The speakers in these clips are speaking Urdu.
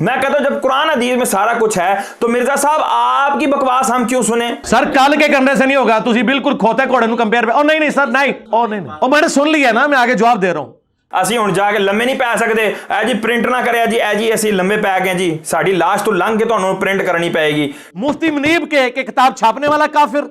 میں کہتا ہوں جب قرآن حدیث میں سارا کچھ ہے تو مرزا صاحب آپ کی بکواس ہم کیوں سنیں؟ سر کل کے کرنے سے نہیں ہوگا، تسی بالکل کھوتے گھوڑے نو کمپیئر پہ نہیں سر نہیں میں نے سن لیا نا، میں آگے جواب دے رہا ہوں۔ اسی ہوں جا کے لمبے نہیں پی سکتے، اے جی پرنٹ نہ کرے جی، اے جی اسی لمبے پی گئے جی، ساڑی لاش تو لنگ کے تو پرنٹ کرنی پائے گی۔ مفتی منیب کے کہ کتاب چھاپنے والا کافر۔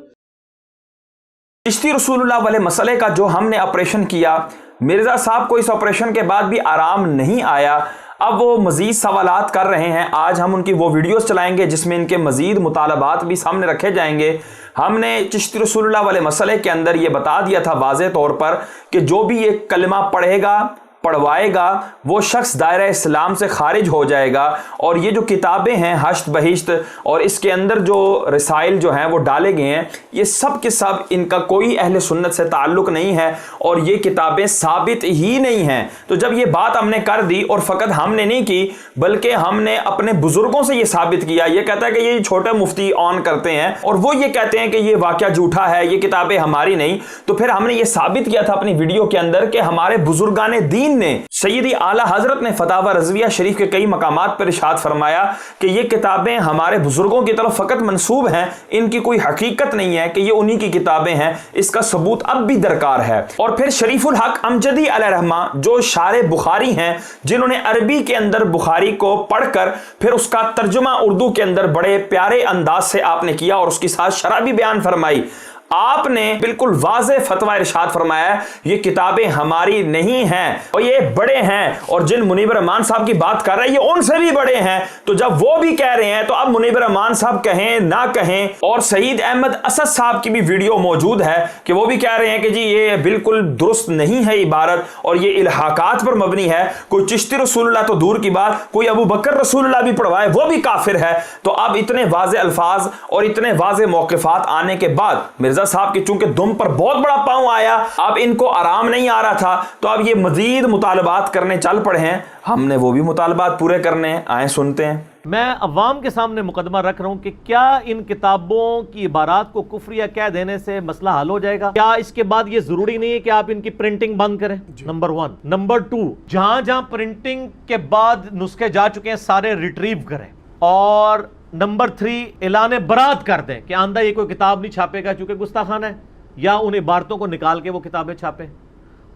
چشتی رسول اللہ والے مسئلے کا جو ہم نے آپریشن کیا، مرزا صاحب کو اس آپریشن کے بعد بھی آرام نہیں آیا، اب وہ مزید سوالات کر رہے ہیں۔ آج ہم ان کی وہ ویڈیوز چلائیں گے جس میں ان کے مزید مطالبات بھی سامنے رکھے جائیں گے۔ ہم نے چشتی رسول اللہ والے مسئلے کے اندر یہ بتا دیا تھا واضح طور پر کہ جو بھی یہ کلمہ پڑھے گا پڑھوائے گا وہ شخص دائرہ اسلام سے خارج ہو جائے گا، اور یہ جو کتابیں ہیں حشت بہشت اور اس کے اندر جو رسائل جو ہیں وہ ڈالے گئے ہیں، یہ سب کے سب ان کا کوئی اہل سنت سے تعلق نہیں ہے اور یہ کتابیں ثابت ہی نہیں ہیں۔ تو جب یہ بات ہم نے کر دی، اور فقط ہم نے نہیں کی بلکہ ہم نے اپنے بزرگوں سے یہ ثابت کیا، یہ کہتا ہے کہ یہ چھوٹے مفتی آن کرتے ہیں اور وہ یہ کہتے ہیں کہ یہ واقعہ جھوٹا ہے، یہ کتابیں ہماری نہیں، تو پھر ہم نے یہ ثابت کیا تھا اپنی ویڈیو کے اندر کہ ہمارے بزرگان دین نے، سیدی اعلیٰ حضرت نے فتاوی رضویہ شریف کے کئی مقامات پر ارشاد فرمایا کہ یہ کتابیں ہمارے بزرگوں کی طرف فقط منسوب ہیں، ان کی کوئی حقیقت نہیں ہے کہ یہ انہی کی کتابیں ہیں، اس کا ثبوت اب بھی درکار ہے۔ اور پھر شریف الحق امجدی علیہ رحمہ جو شارح بخاری ہیں، جنہوں نے عربی کے اندر بخاری کو پڑھ کر پھر اس کا ترجمہ اردو کے اندر بڑے پیارے انداز سے آپ نے کیا اور اس کی ساتھ شرح بھی بیان فرمائی، آپ نے بالکل واضح فتویٰ ارشاد فرمایا یہ کتابیں ہماری نہیں ہیں اور یہ بڑے ہیں، اور جن منیب الرحمان صاحب کی بات کر رہے ہیں یہ ان سے بھی بڑے ہیں۔ تو جب وہ بھی کہہ رہے ہیں تو اب منیب الرحمان صاحب کہیں نہ کہیں، اور سعید احمد اسد صاحب کی بھی ویڈیو موجود ہے کہ وہ بھی کہہ رہے ہیں کہ جی یہ بالکل درست نہیں ہے عبارت اور یہ الحاقات پر مبنی ہے، کوئی چشتی رسول اللہ تو دور کی بات، کوئی ابو بکر رسول اللہ بھی پڑھوائے وہ بھی کافر ہے۔ تو اب اتنے واضح الفاظ اور اتنے واضح موقفات آنے کے بعد مرزا صاحب کی چونکہ دم پر بہت بڑا پاؤں آیا، اب ان کو آرام نہیں آ رہا تھا، تو اب یہ مزید مطالبات کرنے چل پڑے ہیں۔ ہم نے وہ بھی مطالبات پورے کرنے ہیں، آئیں سنتے ہیں۔ میں عوام کے سامنے مقدمہ رکھ رہا ہوں کہ کیا ان کتابوں کی عبارات کو کفریہ کہہ دینے سے مسئلہ حل ہو جائے گا؟ کیا اس کے بعد یہ ضروری نہیں ہے کہ آپ ان کی پرنٹنگ بند کریں؟ نمبر 1۔ نمبر 2، جہاں جہاں پرنٹنگ کے بعد نسخے جا چکے ہیں سارے ریٹریو کریں، اور نمبر 3 اعلان برات کر دیں کہ آندہ یہ کوئی کتاب نہیں چھاپے گا چونکہ گستاخانہ ہے، یا ان عبارتوں کو نکال کے وہ کتابیں چھاپیں،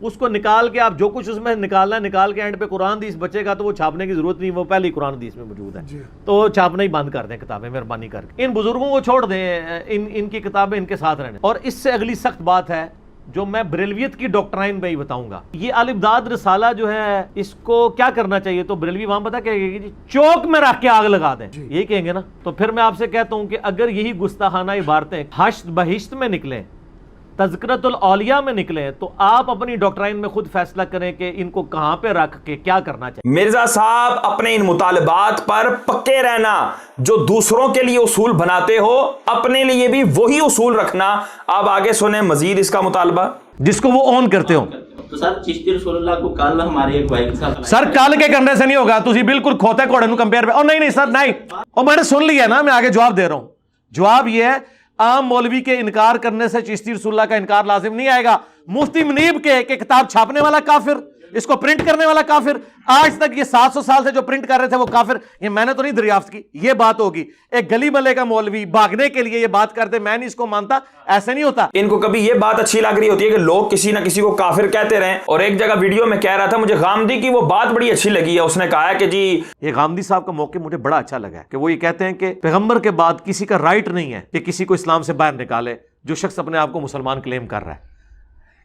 اس کو نکال کے آپ جو کچھ اس میں نکالنا ہے نکال کے اینڈ پہ قرآن حدیث بچے گا تو وہ چھاپنے کی ضرورت نہیں، وہ پہلے ہی قرآن حدیث میں موجود ہے، تو چھاپنا ہی بند کر دیں کتابیں مہربانی کر کے، ان بزرگوں کو چھوڑ دیں، ان کی کتابیں ان کے ساتھ رہنے۔ اور اس سے اگلی سخت بات ہے جو میں بریلویت کی ڈاکٹرائن پہ ہی بتاؤں گا، یہ الابداد رسالہ جو ہے اس کو کیا کرنا چاہیے، تو بریلوی وہاں پتہ کہے گا جی چوک میں رکھ کے آگ لگا دیں، یہی کہیں گے نا۔ تو پھر میں آپ سے کہتا ہوں کہ اگر یہی گستاخانہ عبارتیں حشت بہشت میں نکلیں، تذکرۃ الاولیاء میں نکلیں، تو آپ اپنی ڈاکٹرائن میں خود فیصلہ کریں کہ ان کو کہاں پہ رکھ کے کیا کرنا چاہیے۔ مرزا صاحب اپنے ان مطالبات پر پکے رہنا، جو دوسروں کے لیے اصول بناتے ہو اپنے لیے بھی وہی اصول رکھنا۔ اب آگے سنیں مزید اس کا مطالبہ جس کو وہ اون کرتے ہوں۔ تو سر چشتی رسول اللہ کو کل ہمارے ایک بھائی کے ساتھ سر کل کے کرنے سے نہیں ہوگا، تسی بالکل کھوتے گھوڑے نو کمپیئر پہ نہیں سر نہیں، میں نے سن لیا نا، میں آگے جواب دے رہا ہوں۔ جواب یہ ہے عام مولوی کے انکار کرنے سے چشتی رسول اللہ کا انکار لازم نہیں آئے گا۔ مفتی منیب کے کہ کتاب چھاپنے والا کافر، اس کو پرنٹ کرنے والا کافر، آج تک یہ 700 سال سے جو پرنٹ کر رہے تھے وہ کافر، یہ میں نے تو نہیں دریافت کی، یہ بات ہوگی۔ ایک گلی ملے کا مولوی بھاگنے کے لیے یہ بات کرتے میں نہیں اس کو مانتا، ایسے نہیں ہوتا۔ ان کو کبھی یہ بات اچھی لگ رہی ہوتی ہے کہ لوگ کسی نہ کسی کو کافر کہتے رہیں، اور ایک جگہ ویڈیو میں کہہ رہا تھا مجھے غامدی کی وہ بات بڑی اچھی لگی ہے، اس نے کہا ہے کہ جی یہ غامدی صاحب کا موقع مجھے بڑا اچھا لگا ہے کہ وہ یہ کہتے ہیں کہ پیغمبر کے بعد کسی کا رائٹ نہیں ہے کہ کسی کو اسلام سے باہر نکالے جو شخص اپنے آپ کو مسلمان کلیم کر رہا ہے۔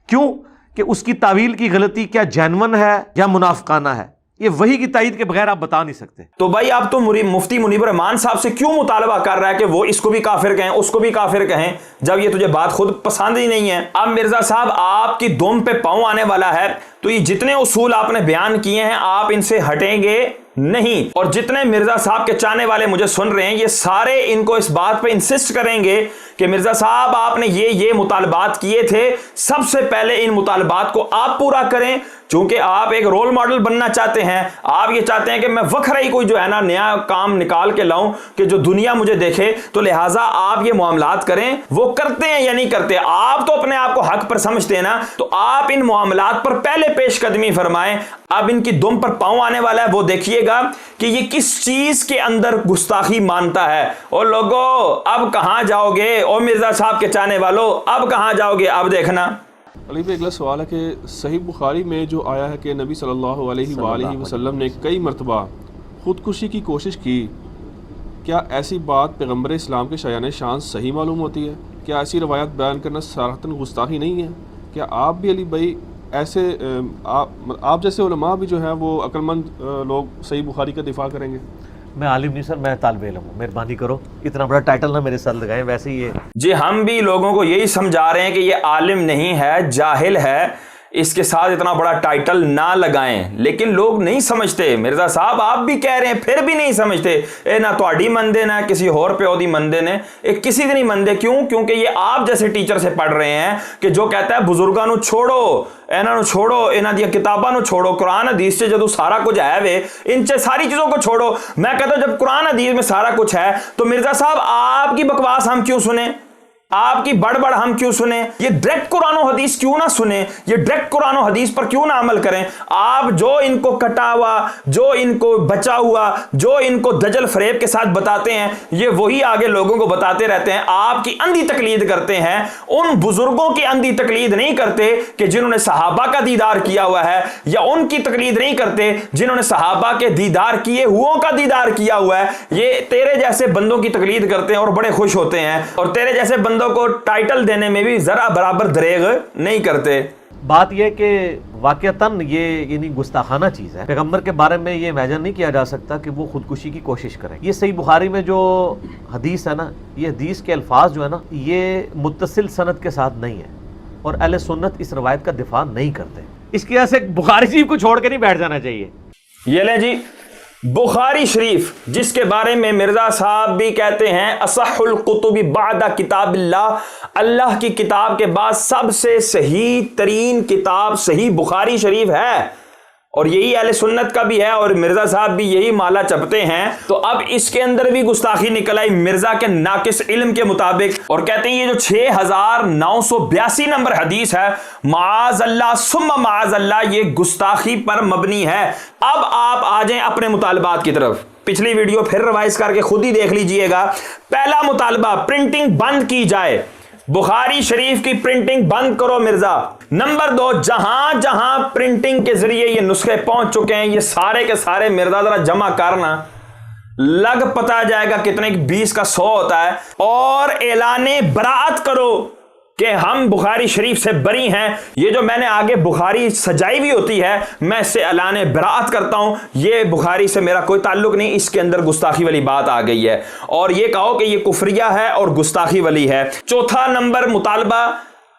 کیوں کہ اس کی تعویل کی غلطی کیا جینون ہے یا منافقانہ ہے، یہ وہی کی تائید کے بغیر آپ بتا نہیں سکتے۔ تو بھائی اب تو مفتی منیب الرحمان صاحب سے کیوں مطالبہ کر رہا ہے کہ وہ اس کو بھی کافر کہیں اس کو بھی کافر کہیں، جب یہ تجھے بات خود پسند ہی نہیں ہے؟ اب مرزا صاحب آپ کی دم پہ پاؤں آنے والا ہے، تو یہ جتنے اصول آپ نے بیان کیے ہیں آپ ان سے ہٹیں گے نہیں، اور جتنے مرزا صاحب کے چاہنے والے مجھے سن رہے ہیں یہ سارے ان کو اس بات پہ انسسٹ کریں گے کہ مرزا صاحب آپ نے یہ مطالبات کیے تھے، سب سے پہلے ان مطالبات کو آپ پورا کریں، چونکہ آپ ایک رول ماڈل بننا چاہتے ہیں, آپ یہ چاہتے ہیں کہ میں وکھرا ہی کوئی جو ہے نا نیا کام نکال کے لاؤں کہ جو دنیا مجھے دیکھے, تو لہٰذا آپ یہ معاملات کریں. وہ کرتے ہیں یا نہیں کرتے, آپ تو اپنے آپ کو حق پر سمجھتے ہیں نا, تو آپ ان معاملات پر پہلے پیش قدمی فرمائیں. اب ان کی دم پر پاؤں آنے والا ہے, وہ دیکھیے گا کہ یہ کس چیز کے اندر گستاخی مانتا ہے. اور لوگوں اب کہاں جاؤ گے, اور مرزا صاحب کے چاہنے والوں اب کہاں جاؤ گے, اب دیکھنا. علی بھائی اگلا سوال ہے کہ صحیح بخاری میں جو آیا ہے کہ نبی صلی اللہ علیہ وآلہ وسلم نے کئی مرتبہ خودکشی کی کوشش کی, کیا ایسی بات پیغمبر اسلام کے شایان شان صحیح معلوم ہوتی ہے؟ کیا ایسی روایت بیان کرنا صراحتاً گستاخی نہیں ہے؟ کیا آپ بھی علی بھائی ایسے آپ جیسے علماء بھی جو ہیں وہ عقل مند لوگ صحیح بخاری کا دفاع کریں گے؟ میں عالم نہیں سر, میں طالب علم ہوں, مہربانی کرو اتنا بڑا ٹائٹل نہ میرے سر لگائیں. ویسے ہی ہے جی, ہم بھی لوگوں کو یہی سمجھا رہے ہیں کہ یہ عالم نہیں ہے, جاہل ہے, اس کے ساتھ اتنا بڑا ٹائٹل نہ لگائیں. لیکن لوگ نہیں سمجھتے. مرزا صاحب آپ بھی کہہ رہے ہیں پھر بھی نہیں سمجھتے. اے نہ تواڈی مندے نہ کسی اور پیو دی مندے نے, کسی دی نہیں مندے. کیوں؟ کیونکہ یہ آپ جیسے ٹیچر سے پڑھ رہے ہیں کہ جو کہتا ہے بزرگاں نو چھوڑو, انہاں نو چھوڑو, انہاں دی کتاباں نو چھوڑو, قرآن حدیث سے جدو سارا کچھ ہے وے ان سے ساری چیزوں کو چھوڑو. میں کہتا ہوں جب قرآن حدیث میں سارا کچھ ہے تو مرزا صاحب آپ کی بکواس ہم کیوں سنیں, آپ کی بڑ ہم کیوں سنیں؟ یہ ڈائریکٹ قرآن و حدیث کیوں نہ سنیں, یہ ڈائریکٹ قرآن و حدیث پر کیوں نہ عمل کریں؟ آپ جو ان کو کٹا ہوا, جو ان کو بچا ہوا, جو ان کو دجل فریب کے ساتھ بتاتے ہیں, یہ وہی آگے لوگوں کو بتاتے رہتے ہیں. آپ کی اندھی تقلید کرتے ہیں, ان بزرگوں کی اندھی تقلید نہیں کرتے کہ جنہوں نے صحابہ کا دیدار کیا ہوا ہے, یا ان کی تقلید نہیں کرتے جنہوں نے صحابہ کے دیدار کیے ہوئوں کا دیدار کیا ہوا ہے. یہ تیرے جیسے بندوں کی تقلید کرتے ہیں اور بڑے خوش ہوتے ہیں, اور تیرے جیسے بندوں کو ٹائٹل دینے میں بھی ذرا برابر دریغ نہیں کرتے. بات یہ کہ واقعتاً یہ یعنی گستاخانہ چیز ہے. پیغمبر کے بارے میں یہ امیجن نہیں کیا جا سکتا کہ وہ خودکشی کی کوشش کریں. یہ صحیح بخاری میں جو حدیث ہے نا, یہ حدیث کے الفاظ جو ہے نا یہ متصل سند کے ساتھ نہیں ہے, اور اہل سنت اس روایت کا دفاع نہیں کرتے. اس کی وجہ سے بخاری شریف کو چھوڑ کے نہیں بیٹھ جانا چاہیے. یہ لیں جی, بخاری شریف جس کے بارے میں مرزا صاحب بھی کہتے ہیں اصح القتب بعد کتاب اللہ, اللہ کی کتاب کے بعد سب سے صحیح ترین کتاب صحیح بخاری شریف ہے, اور یہی اہل سنت کا بھی ہے, اور مرزا صاحب بھی یہی مالا چپتے ہیں. تو اب اس کے اندر بھی گستاخی نکل آئی مرزا کے ناقص علم کے مطابق, اور کہتے ہیں یہ جو 6982 نمبر حدیث ہے, معاذ اللہ ثم معاذ اللہ, یہ گستاخی پر مبنی ہے. اب آپ آ جائیں اپنے مطالبات کی طرف. پچھلی ویڈیو پھر ریوائز کر کے خود ہی دیکھ لیجئے گا. پہلا مطالبہ, پرنٹنگ بند کی جائے, بخاری شریف کی پرنٹنگ بند کرو مرزا. نمبر 2, جہاں جہاں پرنٹنگ کے ذریعے یہ نسخے پہنچ چکے ہیں یہ سارے کے سارے مرزا ذرا جمع کرنا, لگ پتا جائے گا کتنے 20 کا 100 ہوتا ہے, اور اعلان براعت کرو کہ ہم بخاری شریف سے بری ہیں. یہ جو میں نے آگے بخاری سجائی ہوئی ہوتی ہے میں اس سے اعلان براعت کرتا ہوں, یہ بخاری سے میرا کوئی تعلق نہیں, اس کے اندر گستاخی والی بات آ گئی ہے, اور یہ کہو کہ یہ کفریہ ہے اور گستاخی والی ہے. چوتھا نمبر مطالبہ,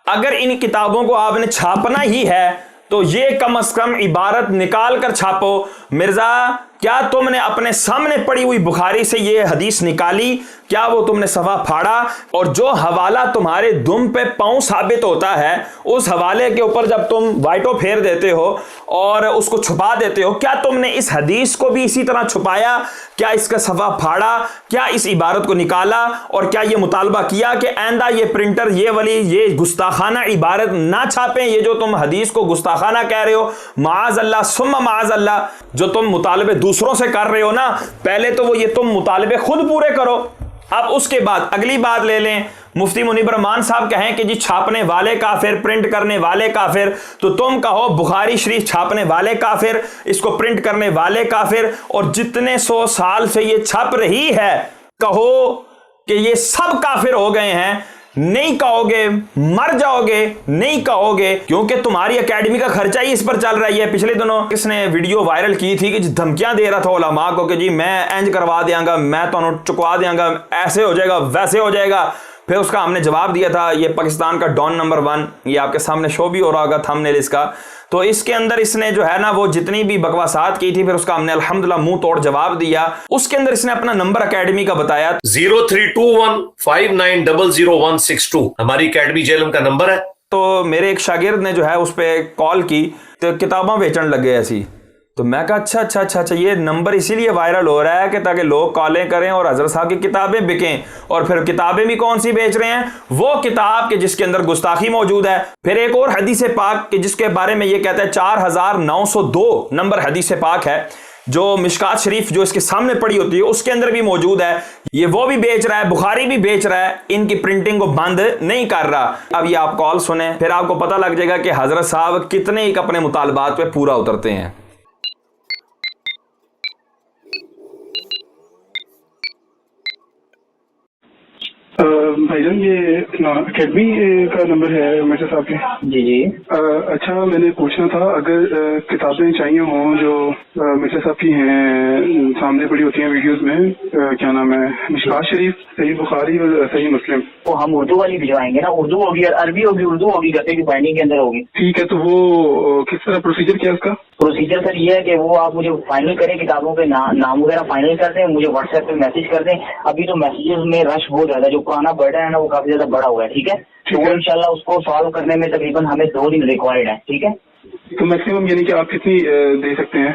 اگر ان کتابوں کو آپ نے چھاپنا ہی ہے تو یہ کم از کم عبارت نکال کر چھاپو. مرزا کیا تم نے اپنے سامنے پڑی ہوئی بخاری سے یہ حدیث نکالی؟ کیا وہ تم نے صفحہ پھاڑا؟ اور جو حوالہ تمہارے دم پہ پاؤں ثابت ہوتا ہے اس حوالے کے اوپر جب تم وائٹو پھیر دیتے ہو اور اس کو چھپا دیتے ہو, کیا تم نے اس حدیث کو بھی اسی طرح چھپایا؟ کیا اس کا صفحہ پھاڑا؟ کیا اس عبارت کو نکالا؟ اور کیا یہ مطالبہ کیا کہ آئندہ یہ پرنٹر یہ والی یہ گستاخانہ عبارت نہ چھاپیں؟ یہ جو تم حدیث کو گستاخانہ کہہ رہے ہو, معاذ اللہ ثم معاذ اللہ, جو تم مطالبے دوسروں سے کر رہے ہو نا, پہلے تو وہ یہ تم مطالبے خود پورے کرو. اب اس کے بعد اگلی بات لے لیں, مفتی منیب الرحمان صاحب کہیں کہ جی چھاپنے والے کافر, پرنٹ کرنے والے کافر, تو تم کہو بخاری شریف چھاپنے والے کافر, اس کو پرنٹ کرنے والے کافر, اور جتنے 100 سال سے یہ چھپ رہی ہے کہو کہ یہ سب کافر ہو گئے ہیں. نہیں کہو گے مر جاؤ گے, نہیں کہو گے, کیونکہ تمہاری اکیڈمی کا خرچہ ہی اس پر چل رہی ہے. پچھلے دنوں کس نے ویڈیو وائرل کی تھی کہ دھمکیاں دے رہا تھا علماء کو کہ جی میں انج کروا دیاں گا, میں تو چکوا دیاں گا, ایسے ہو جائے گا ویسے ہو جائے گا. پھر اس کا ہم نے جواب دیا تھا, یہ پاکستان کا ڈان نمبر 1, یہ آپ کے سامنے شو بھی ہو رہا ہوگا تھمبنیل اس کا. تو اس کے اندر اس نے جو ہے نا وہ جتنی بھی بکواسات کی تھی پھر اس کا ہم نے الحمدللہ منہ توڑ جواب دیا. اس کے اندر اس نے اپنا نمبر اکیڈمی کا بتایا 032159000162 ہماری اکیڈمی جیلم کا نمبر ہے. تو میرے ایک شاگرد نے جو ہے اس پہ کال کی تو کتاباں بیچن لگے ایسی. تو میں کہا اچھا یہ نمبر اسی لیے وائرل ہو رہا ہے کہ تاکہ لوگ کالیں کریں اور حضرت صاحب کی کتابیں بکیں. اور پھر کتابیں بھی کون سی بیچ رہے ہیں؟ وہ کتاب کہ جس کے اندر گستاخی موجود ہے. پھر ایک اور حدیث پاک کہ جس کے بارے میں یہ کہتا ہے 4902 نمبر حدیث پاک ہے جو مشکات شریف جو اس کے سامنے پڑی ہوتی ہے اس کے اندر بھی موجود ہے. یہ وہ بھی بیچ رہا ہے، بخاری بھی بیچ رہا ہے، ان کی پرنٹنگ کو بند نہیں کر رہا. اب یہ آپ کال سنیں پھر آپ کو پتہ لگ جائے گا کہ حضرت صاحب کتنے ایک اپنے مطالبات پہ پورا اترتے ہیں. بھائی جان یہ اکیڈمی کا نمبر ہے مرزا صاحب کے؟ جی جی. اچھا میں نے پوچھنا تھا اگر کتابیں چاہیے ہوں جو مرزا صاحب کی ہیں سامنے پڑی ہوتی ہیں ویڈیوز میں، کیا نام ہے، مشکات شریف، صحیح بخاری اور صحیح مسلم، وہ ہم اردو والی بھجوائیں گے نا. اردو ہوگی، عربی ہوگی، اردو ہوگی، گتے کی بائنڈنگ کے اندر ہوگی. ٹھیک ہے. تو وہ کس طرح پروسیجر کیا اس کا؟ پروسیجر سر یہ ہے کہ وہ آپ مجھے فائنل کریں، کتابوں کے نام وغیرہ فائنل کر دیں، مجھے واٹس ایپ پہ میسج کر دیں. ابھی تو میسیجز میں رش بہت زیادہ، جو پرانا برڈن ہے نا وہ کافی زیادہ بڑا ہوا ہے. ٹھیک ہے، تو وہ انشاءاللہ اس کو سالو کرنے میں تقریباً ہمیں 2 دن ریکوائرڈ ہے. ٹھیک ہے، تو میکسیمم یعنی کہ آپ کتنی دے سکتے ہیں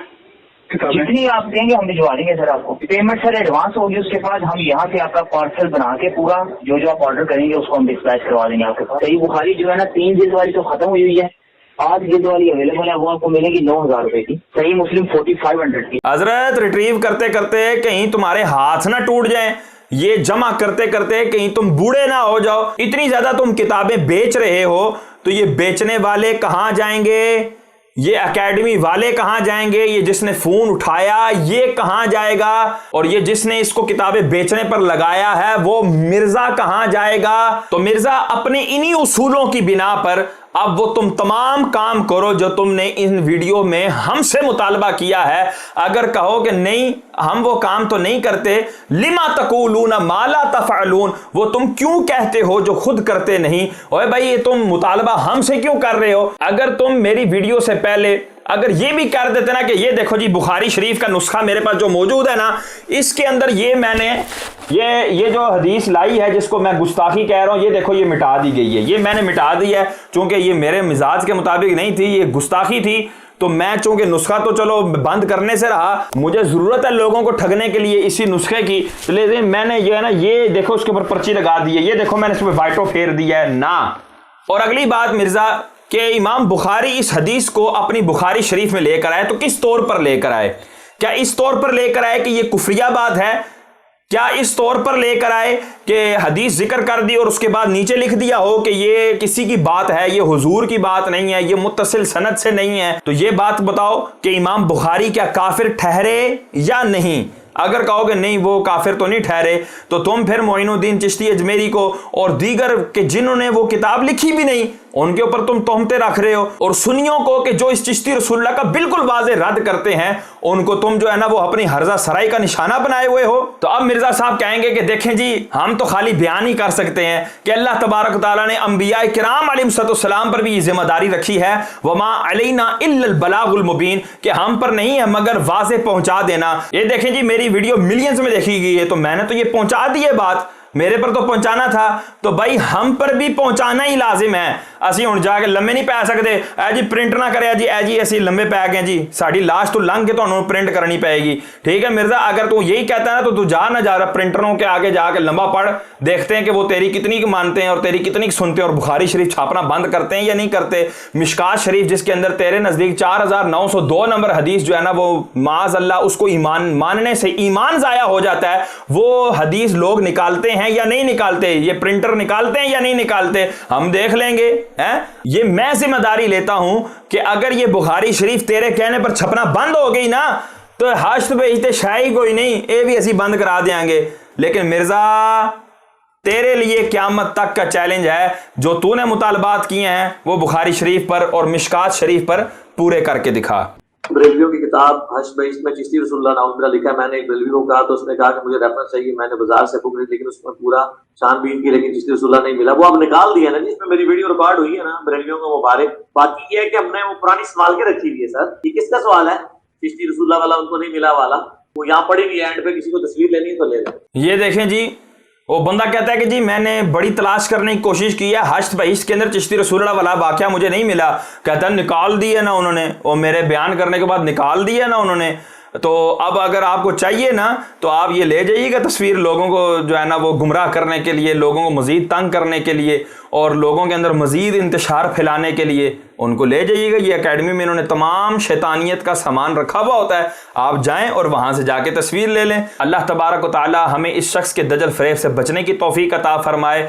کتابیں؟ جتنی آپ دیں گے ہم بھجوا دیں گے سر. آپ کو پیمنٹ سر ایڈوانس ہوگی، اس کے بعد ہم یہاں سے آپ کا پارسل بنا کے پورا جو آپ آرڈر کریں گے اس کو ہم ڈسپیچ کروا دیں گے آپ کے پاس. صحیح بخاری جو ہے نا 3 جلد والی تو ختم ہوئی ہے، 8 جلد والی اویلیبل ہے، وہ آپ کو ملے گی 9,000 روپے کی. صحیح مسلم 4500 کی. حضرت ریٹریو کرتے کرتے کہیں تمہارے ہاتھ نہ ٹوٹ جائیں، یہ جمع کرتے کرتے کہیں تم بوڑھے نہ ہو جاؤ. اتنی زیادہ تم کتابیں بیچ رہے ہو تو یہ بیچنے والے کہاں جائیں گے؟ یہ اکیڈمی والے کہاں جائیں گے؟ یہ جس نے فون اٹھایا یہ کہاں جائے گا؟ اور یہ جس نے اس کو کتابیں بیچنے پر لگایا ہے وہ مرزا کہاں جائے گا؟ تو مرزا اپنے انہی اصولوں کی بنا پر اب وہ تم تمام کام کرو جو تم نے ان ویڈیو میں ہم سے مطالبہ کیا ہے. اگر کہو کہ نہیں ہم وہ کام تو نہیں کرتے، لما تقولون ما لا تفعلون، وہ تم کیوں کہتے ہو جو خود کرتے نہیں؟ اوے بھائی یہ تم مطالبہ ہم سے کیوں کر رہے ہو؟ اگر تم میری ویڈیو سے پہلے اگر یہ بھی کر دیتے نا کہ یہ دیکھو جی بخاری شریف کا نسخہ میرے پاس جو موجود ہے نا اس کے اندر یہ میں نے یہ جو حدیث لائی ہے جس کو میں گستاخی کہہ رہا ہوں، یہ دیکھو یہ مٹا دی گئی ہے، یہ میں نے مٹا دی ہے چونکہ یہ میرے مزاج کے مطابق نہیں تھی، یہ گستاخی تھی. تو میں چونکہ نسخہ تو چلو بند کرنے سے رہا، مجھے ضرورت ہے لوگوں کو ٹھگنے کے لیے اسی نسخے کی، لیکن میں نے یہ ہے نا یہ دیکھو اس کے اوپر پرچی لگا دی ہے، یہ دیکھو میں نے اس پہ وائٹو پھیر دیا ہے نا. اور اگلی بات مرزا کہ امام بخاری اس حدیث کو اپنی بخاری شریف میں لے کر آئے تو کس طور پر لے کر آئے؟ کیا اس طور پر لے کر آئے کہ یہ کفریہ بات ہے؟ کیا اس طور پر لے کر آئے کہ حدیث ذکر کر دی اور اس کے بعد نیچے لکھ دیا ہو کہ یہ کسی کی بات ہے، یہ حضور کی بات نہیں ہے، یہ متصل سند سے نہیں ہے؟ تو یہ بات بتاؤ کہ امام بخاری کیا کافر ٹھہرے یا نہیں؟ اگر کہو کہ نہیں وہ کافر تو نہیں ٹھہرے تو تم پھر معین الدین چشتی اجمیری کو اور دیگر کہ جنہوں نے وہ کتاب لکھی بھی نہیں ان کے اوپر تم تہمتیں رکھ رہے ہو، اور سنیوں کو کہ جو اس چشتی رسول اللہ کا بالکل واضح رد کرتے ہیں ان کو تم جو ہے نا وہ اپنی ہرزہ سرائی کا نشانہ بنائے ہوئے ہو. تو اب مرزا صاحب کہیں گے کہ دیکھیں جی ہم تو خالی بیان ہی کر سکتے ہیں کہ اللہ تبارک تعالیٰ نے انبیاء کرام علیہ السلام پر بھی یہ ذمہ داری رکھی ہے، وما علینا الا البلاغ المبین، کہ ہم پر نہیں ہے مگر واضح پہنچا دینا. یہ دیکھیں جی میری ویڈیو ملینز میں دیکھی گئی ہے تو میں نے تو یہ پہنچا دی ہے بات، میرے پر تو پہنچانا تھا، تو بھائی ہم پر بھی پہنچانا ہی لازم ہے. اسی ہوں جا کے لمبے نہیں پی سکتے اے جی پرنٹ نہ کرے جی اے جی اسی لمبے پی گئے جی ساڑی لاش تو لنگ کے تو پرنٹ کرنی پائے گی. ٹھیک ہے مرزا اگر تو یہی کہتا ہے نا تو جا نہ جا رہا پرنٹروں کے آگے جا کے لمبا پڑھ، دیکھتے ہیں کہ وہ تیری کتنی کی مانتے ہیں اور تیری کتنی کی سنتے ہیں اور بخاری شریف چھاپنا بند کرتے ہیں یا نہیں کرتے. مشکات شریف جس کے اندر تیرے نزدیک 4902 نمبر حدیث جو ہے نا وہ معاذ اللہ اس کو ایمان ماننے سے ایمان ضائع ہو جاتا ہے، وہ حدیث لوگ نکالتے ہیں یا نہیں نکالتے، یہ پرنٹر نکالتے ہیں یا نہیں نکالتے، ہم دیکھ لیں گے. یہ میں ذمہ داری لیتا ہوں کہ اگر یہ بخاری شریف تیرے کہنے پر چھپنا بند ہو گئی نا تو حشت بھیجتے شاہی کوئی نہیں، اے بھی اسی بند کرا دیں گے. لیکن مرزا تیرے لیے قیامت تک کا چیلنج ہے، جو تو نے مطالبات کیے ہیں وہ بخاری شریف پر اور مشکات شریف پر پورے کر کے دکھا. بریلویوں کی کتاب حش بیس میں چشتی رسول اللہ نعوذ باللہ لکھا ہے. میں نے ایک بریلوی کو کہا تو اس نے کہا کہ مجھے ریفرنس چاہیے، میں نے بازار سے بک لی لیکن اس میں پورا چھان بین کی لیکن چشتی رسول اللہ نہیں ملا. وہ اب نکال دیا نا جس میں میری ویڈیو ریکارڈ ہوئی ہے نا، بریلویوں کو مبارک. باقی یہ ہے کہ ہم نے وہ پرانی سوال کے رکھی ہوئی ہے. سر یہ کس کا سوال ہے؟ چشتی رسول اللہ والا ان کو نہیں ملا والا، وہ یہاں پڑی ہوئی ہے، اینڈ پہ کسی کو تصویر لینی ہے تو لے لیں. یہ دیکھیں جی وہ بندہ کہتا ہے کہ جی میں نے بڑی تلاش کرنے کی کوشش کی ہے، حشت بہشت کے اندر چشتی رسول اللہ والا واقعہ مجھے نہیں ملا. کہتا ہے نکال دی ہے نا انہوں نے، وہ میرے بیان کرنے کے بعد نکال دی ہے نا انہوں نے. تو اب اگر آپ کو چاہیے نا تو آپ یہ لے جائیے گا تصویر، لوگوں کو جو ہے نا وہ گمراہ کرنے کے لیے، لوگوں کو مزید تنگ کرنے کے لیے اور لوگوں کے اندر مزید انتشار پھیلانے کے لیے ان کو لے جائیے گا. یہ اکیڈمی میں انہوں نے تمام شیطانیت کا سامان رکھا ہوا ہوتا ہے، آپ جائیں اور وہاں سے جا کے تصویر لے لیں. اللہ تبارک و تعالی ہمیں اس شخص کے دجل فریب سے بچنے کی توفیق عطا فرمائے